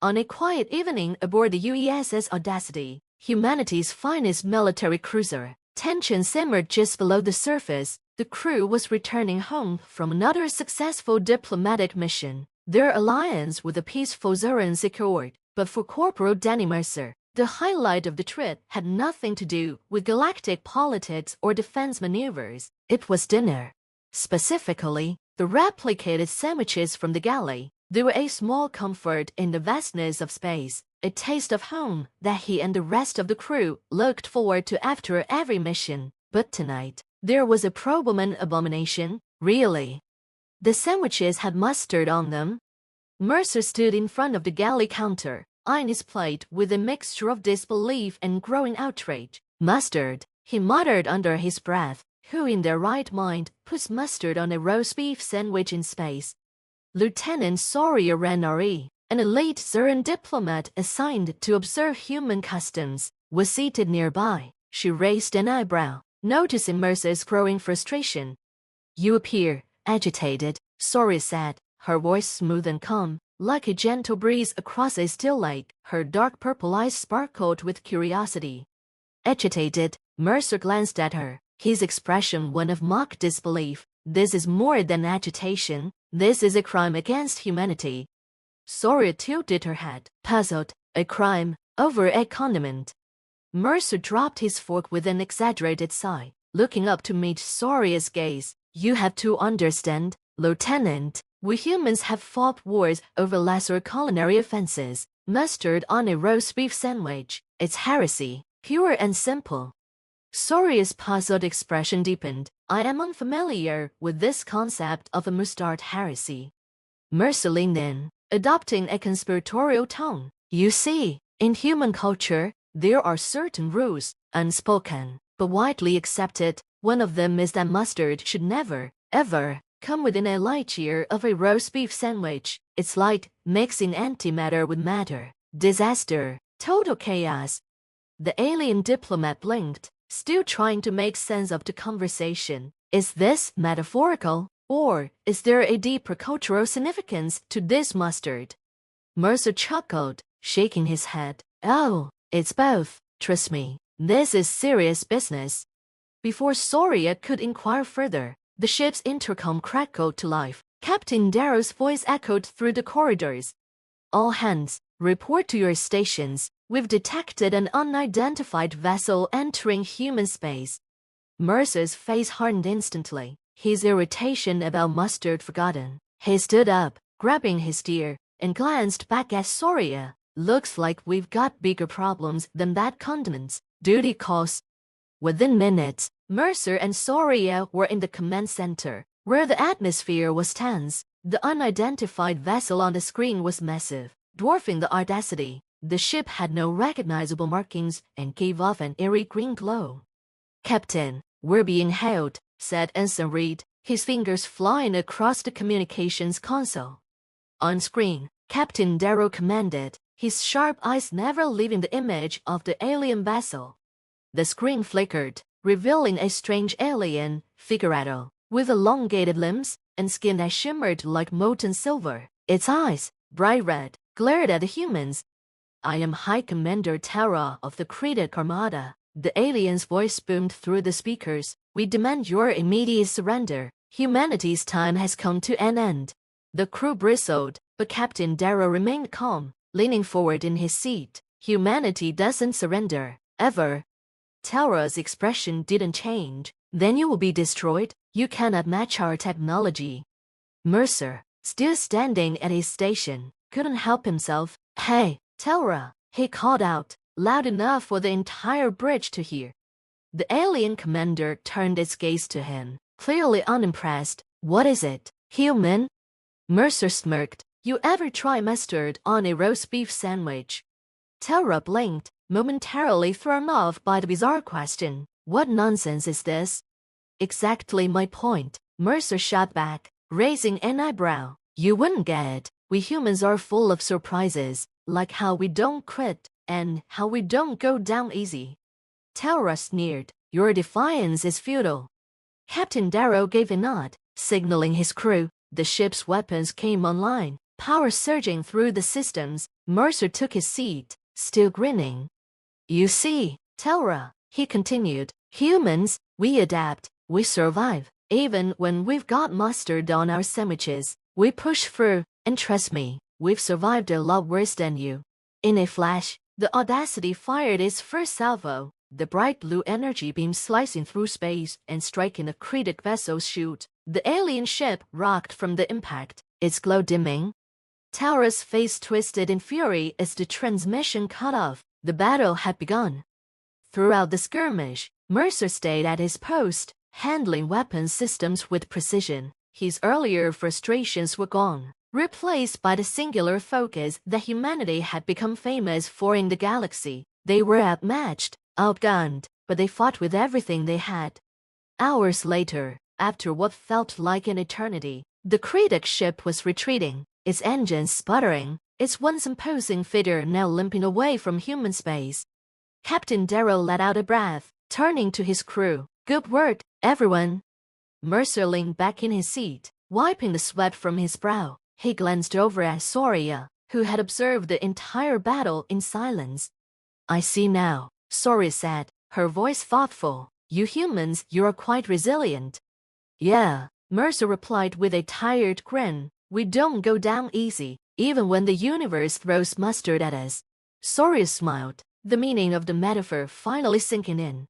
On a quiet evening aboard the USS Audacity, humanity's finest military cruiser, tension simmered just below the surface. The crew was returning home from another successful diplomatic mission, their alliance with the peaceful Zoran secured. But for Corporal Danny Mercer, the highlight of the trip had nothing to do with galactic politics or defense maneuvers. It was dinner. Specifically, the replicated sandwiches from the galley. They were a small comfort in the vastness of space, a taste of home that he and the rest of the crew looked forward to after every mission. But tonight, there was a Proberman abomination, really. The sandwiches had mustard on them. Mercer stood in front of the galley counter, eyeing his plate with a mixture of disbelief and growing outrage. Mustard, he muttered under his breath. Who in their right mind puts mustard on a roast beef sandwich in space? Lieutenant Soria Ranari, an elite Zoran diplomat assigned to observe human customs, was seated nearby. She raised an eyebrow, noticing Mercer's growing frustration. "You appear agitated," Soria said, her voice smooth and calm, like a gentle breeze across a still lake. Her dark purple eyes sparkled with curiosity. Agitated, Mercer glanced at her, his expression one of mock disbelief. "This is more than agitation. This is a crime against humanity." Soria tilted her head, puzzled. "A crime over a condiment." Mercer dropped his fork with an exaggerated sigh, looking up to meet Soria's gaze. "You have to understand, Lieutenant, we humans have fought wars over lesser culinary offenses. Mustard on a roast beef sandwich. It's heresy, pure and simple." Soria's puzzled expression deepened. "I am unfamiliar with this concept of a mustard heresy." Mercer leaned in, adopting a conspiratorial tone. "You see, in human culture, there are certain rules, unspoken, but widely accepted. One of them is that mustard should never, ever, come within a light year of a roast beef sandwich. It's like mixing antimatter with matter. Disaster. Total chaos." The alien diplomat blinked, still trying to make sense of the conversation. Is this metaphorical, or is there a deeper cultural significance to this mustard? Mercer chuckled, shaking his head. "Oh, it's both. Trust me, this is serious business." Before Soria could inquire further, the ship's intercom crackled to life. Captain Darrow's voice echoed through the corridors. "All hands, report to your stations. We've detected an unidentified vessel entering human space." Mercer's face hardened instantly, his irritation about mustard forgotten. He stood up, grabbing his steer, and glanced back at Soria. "Looks like we've got bigger problems than that condiments. Duty calls." Within minutes, Mercer and Soria were in the command center, where the atmosphere was tense. The unidentified vessel on the screen was massive, dwarfing the Audacity. The ship had no recognizable markings and gave off an eerie green glow. "Captain, we're being hailed," said Ensign Reed, his fingers flying across the communications console. On screen, Captain Darrow commanded, his sharp eyes never leaving the image of the alien vessel. The screen flickered, revealing a strange alien, Figurado, with elongated limbs and skin that shimmered like molten silver. Its eyes, bright red, glared at the humans. "I am High Commander Terra of the Cretic Armada," the alien's voice boomed through the speakers. "We demand your immediate surrender. Humanity's time has come to an end." The crew bristled, but Captain Darrow remained calm, leaning forward in his seat. "Humanity doesn't surrender, ever." Terra's expression didn't change. "Then you will be destroyed. You cannot match our technology." Mercer, still standing at his station, couldn't help himself. "Hey, Terra," he called out, loud enough for the entire bridge to hear. The alien commander turned its gaze to him, clearly unimpressed. "What is it, human?" Mercer smirked. "You ever try mustard on a roast beef sandwich?" Terra blinked, momentarily thrown off by the bizarre question. "What nonsense is this?" "Exactly my point," Mercer shot back, raising an eyebrow. "You wouldn't get it. We humans are full of surprises, like how we don't quit, and how we don't go down easy." Terra sneered. "Your defiance is futile." Captain Darrow gave a nod, signaling his crew. The ship's weapons came online, power surging through the systems. Mercer took his seat, still grinning. You see, Telra, he continued, humans, we adapt, we survive. Even when we've got mustard on our sandwiches, we push through, and trust me, we've survived a lot worse than you. In a flash, the Audacity fired its first salvo, the bright blue energy beam slicing through space and striking the Cretic vessel's chute. The alien ship rocked from the impact, its glow dimming. Telra's face twisted in fury as the transmission cut off. The battle had begun. Throughout the skirmish, Mercer stayed at his post, handling weapon systems with precision. His earlier frustrations were gone, replaced by the singular focus that humanity had become famous for in the galaxy. They were outmatched, outgunned, but they fought with everything they had. Hours later, after what felt like an eternity, the Cretic ship was retreating, its engines sputtering, its once imposing figure now limping away from human space. Captain Darrow let out a breath, turning to his crew. Good work, everyone. Mercer leaned back in his seat, wiping the sweat from his brow. He glanced over at Soria, who had observed the entire battle in silence. I see now, Soria said, her voice thoughtful. You humans, you're quite resilient. Yeah, Mercer replied with a tired grin. We don't go down easy, even when the universe throws mustard at us. Soria smiled, the meaning of the metaphor finally sinking in.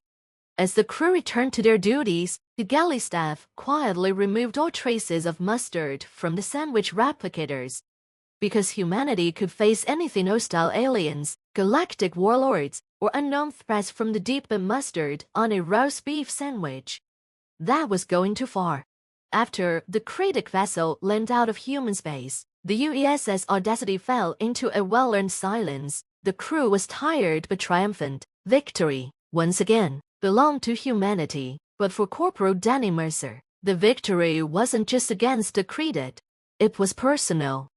As the crew returned to their duties, the galley staff quietly removed all traces of mustard from the sandwich replicators. Because humanity could face anything hostile aliens, galactic warlords, or unknown threats from the deep but mustard on a roast beef sandwich. That was going too far. After the Cretic vessel landed out of human space, the UESS Audacity fell into a well-earned silence. The crew was tired but triumphant. Victory, once again, belonged to humanity, but for Corporal Danny Mercer, the victory wasn't just against the Cretic. It was personal.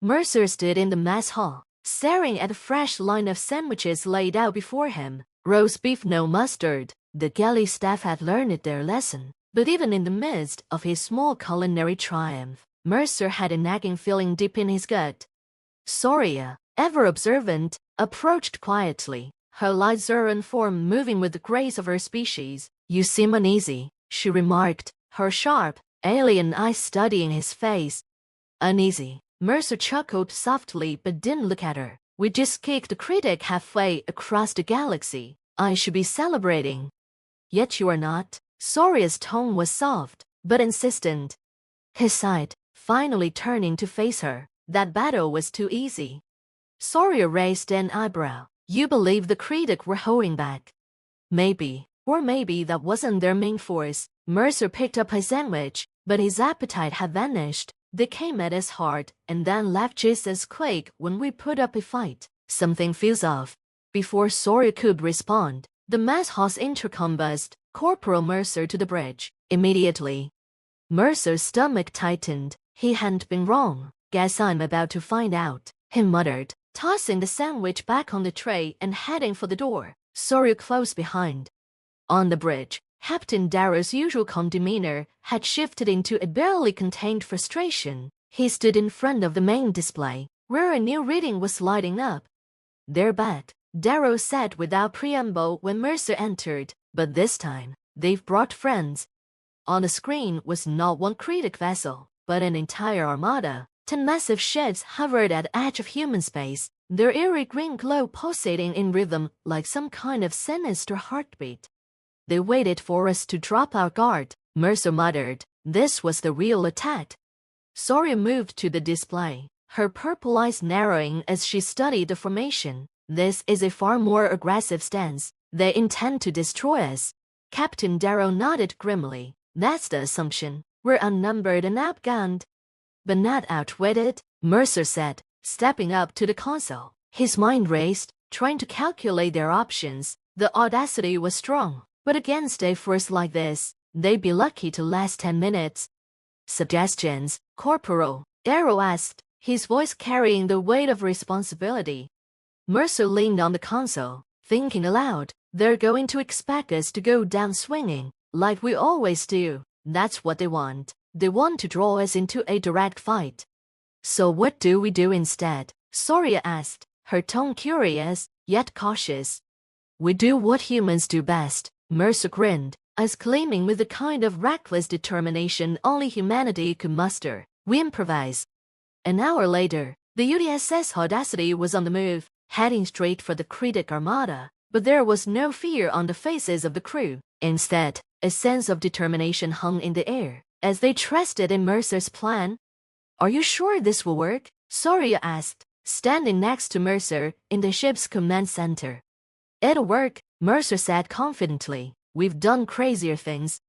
Mercer stood in the mess hall, staring at a fresh line of sandwiches laid out before him. Roast beef, no mustard. The galley staff had learned their lesson. But even in the midst of his small culinary triumph, Mercer had a nagging feeling deep in his gut. Soria, ever observant, approached quietly, her light Zuran form moving with the grace of her species. You seem uneasy, she remarked, her sharp, alien eyes studying his face. Uneasy. Mercer chuckled softly but didn't look at her. We just kicked the Cretic halfway across the galaxy. I should be celebrating. Yet you are not. Soria's tone was soft, but insistent. He sighed, finally turning to face her. That battle was too easy. Soria raised an eyebrow. You believe the Cretic were holding back? Maybe, or maybe that wasn't their main force. Mercer picked up his sandwich, but his appetite had vanished. They came at us hard and then left just as quick when we put up a fight. Something feels off. Before Soria could respond, the mess hall's intercom buzzed. Corporal Mercer to the bridge. Immediately. Mercer's stomach tightened. He hadn't been wrong. Guess I'm about to find out, he muttered, tossing the sandwich back on the tray and heading for the door. Soria close behind. On the bridge, Captain Darrow's usual calm demeanor had shifted into a barely contained frustration. He stood in front of the main display, where a new reading was lighting up. They're back, Darrow said without preamble when Mercer entered. But this time, they've brought friends. On the screen was not one Cretic vessel, but an entire armada. 10 massive ships hovered at the edge of human space, their eerie green glow pulsating in rhythm like some kind of sinister heartbeat. They waited for us to drop our guard, Mercer muttered. This was the real attack. Soria moved to the display, her purple eyes narrowing as she studied the formation. This is a far more aggressive stance. They intend to destroy us. Captain Darrow nodded grimly. That's the assumption. We're outnumbered and outgunned. But not outwitted, Mercer said, stepping up to the console. His mind raced, trying to calculate their options. The Audacity was strong, but against a force like this, they'd be lucky to last 10 minutes. Suggestions, Corporal? Darrow asked, his voice carrying the weight of responsibility. Mercer leaned on the console, thinking aloud. They're going to expect us to go down swinging, like we always do. That's what they want. They want to draw us into a direct fight. So what do we do instead? Soria asked, her tone curious, yet cautious. We do what humans do best, Mercer grinned, exclaiming with the kind of reckless determination only humanity could muster. We improvise. An hour later, the USS Audacity was on the move, heading straight for the Critic Armada, but there was no fear on the faces of the crew. Instead, a sense of determination hung in the air, as they trusted in Mercer's plan. Are you sure this will work? Soria asked, standing next to Mercer in the ship's command center. It'll work, Mercer said confidently. We've done crazier things.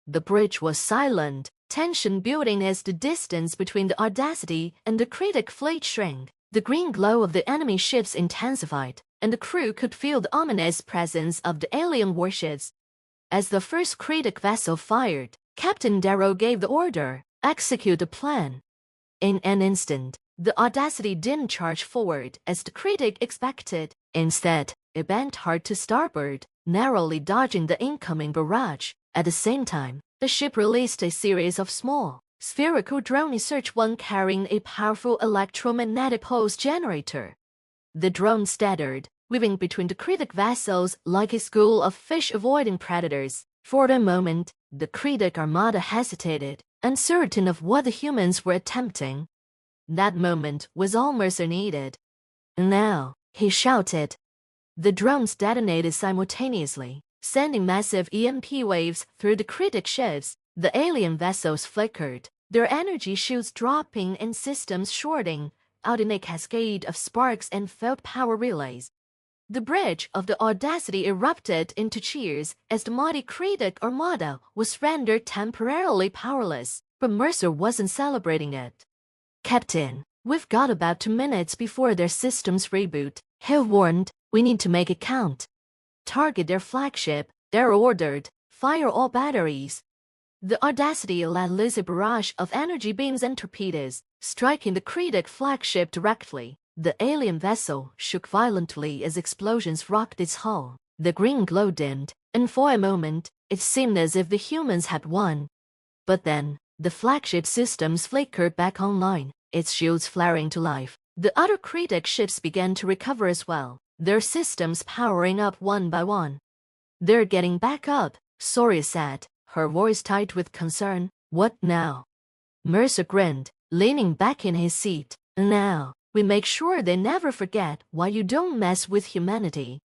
The bridge was silent, tension building as the distance between the Audacity and the Critic fleet shrank. The green glow of the enemy ships intensified, and the crew could feel the ominous presence of the alien warships. As the first Critic vessel fired, Captain Darrow gave the order, execute the plan. In an instant, the Audacity didn't charge forward as the Critic expected. Instead, it bent hard to starboard, narrowly dodging the incoming barrage. At the same time, the ship released a series of small, spherical drones, each one carrying a powerful electromagnetic pulse generator. The drone stuttered, weaving between the Critic vessels like a school of fish avoiding predators. For a moment, the Critic Armada hesitated, uncertain of what the humans were attempting. That moment was all Mercer needed. Now, he shouted. The drones detonated simultaneously, sending massive EMP waves through the Critic ships. The alien vessels flickered, their energy shields dropping and systems shorting out in a cascade of sparks and failed power relays. The bridge of the Audacity erupted into cheers as the mighty Critic Armada was rendered temporarily powerless, but Mercer wasn't celebrating it. Captain, we've got about 2 minutes before their systems reboot, he warned. We need to make it count. Target their flagship, Darrow ordered. Fire all batteries. The Audacity let loose a barrage of energy beams and torpedoes, striking the Critic flagship directly. The alien vessel shook violently as explosions rocked its hull. The green glow dimmed, and for a moment, it seemed as if the humans had won. But then, the flagship systems flickered back online, its shields flaring to life. The other Critic ships began to recover as well, their systems powering up one by one. They're getting back up, Soria said, her voice tight with concern. What now? Mercer grinned, leaning back in his seat. Now, we make sure they never forget why you don't mess with humanity.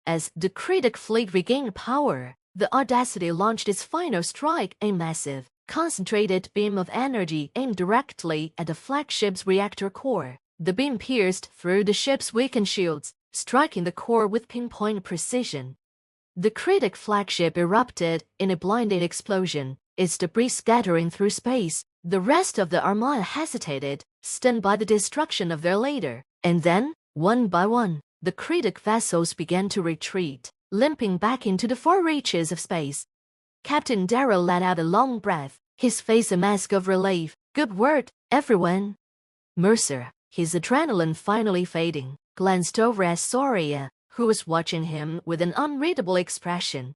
As the Critic fleet regained power, the Audacity launched its final strike, a massive, concentrated beam of energy aimed directly at the flagship's reactor core. The beam pierced through the ship's weakened shields, striking the core with pinpoint precision. The Critic flagship erupted in a blinding explosion, its debris scattering through space. The rest of the Armada hesitated, stunned by the destruction of their leader. And then, one by one, the Critic vessels began to retreat, limping back into the far reaches of space. Captain Darrow let out a long breath, his face a mask of relief. Good work, everyone. Mercer, his adrenaline finally fading, glanced over at Soria, who was watching him with an unreadable expression.